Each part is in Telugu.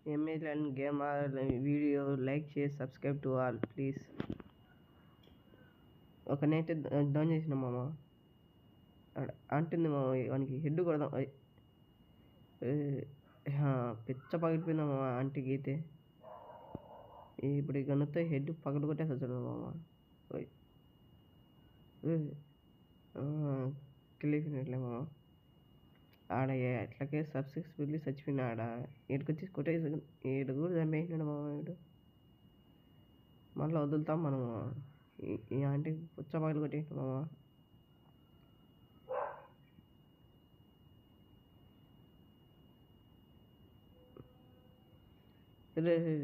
MA and game video like చేసి సబ్స్క్రైబ్ టు ఆల్ ప్లీజ్. ఒకనైతే డౌన్ చేసిన మామ అంటుంది మామ, వానికి హెడ్ కొడదాం. పిచ్చ పగిలిపోయిందా మామ ఆంటీకి అయితే. ఇప్పుడు ఈ గన్నుతో హెడ్ పగలు కొట్టేస్తాడు మామ. తెలియనట్లే మామ. ఆడ ఎట్లకే సక్సెస్ఫుల్లీ చచ్చిపోయినా. ఆడ ఏడుకొచ్చి కొట్టేసి ఏడు కూడా చంపేసినాడు మామ వీడు. మళ్ళీ వదులుతాం మనము. ఈ ఆంటీ పుచ్చ పగలు కొట్టేసిన మామ.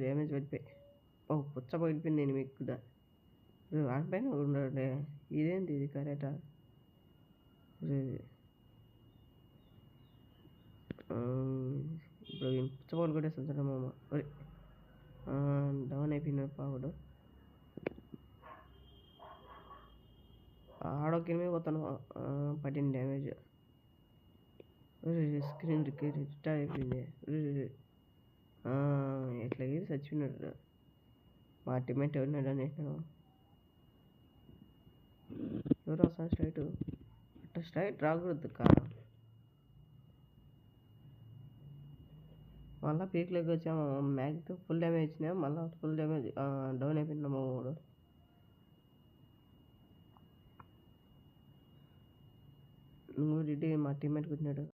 డ్యామేజ్ పడిపోయి పుచ్చ పగిలిపోయింది. నేను మీకు కూడా వాడిపైన ఉండే ఇదేంటి ఇది కరెక్టా? ఇప్పుడు పుచ్చపగలు కొట్టేస్తాడు మామ. డౌన్ అయిపోయినాడు పావుడు. ఆడొక్క మీద పోతాను. పట్టిన డ్యామేజ్. స్క్రీన్ రిస్టార్ట్ అయిపోయింది. ఎట్లా చచ్చిపోయినాడు మా టీమేట్. ఎవరినాడు అనేసినాను. ఎవరు వస్తాను స్ట్రైట్ అట్లా స్ట్రైట్ రాకూడదు కా. మళ్ళీ పీక్లోకి వచ్చాము. మ్యాక్తో ఫుల్ డ్యామేజ్ ఇచ్చినా మళ్ళీ ఫుల్ డ్యామేజ్ డౌన్ అయిపోయినాము. వాడు నువ్వు రెడ్డి మా టీమ్మేట్కి వచ్చినాడు.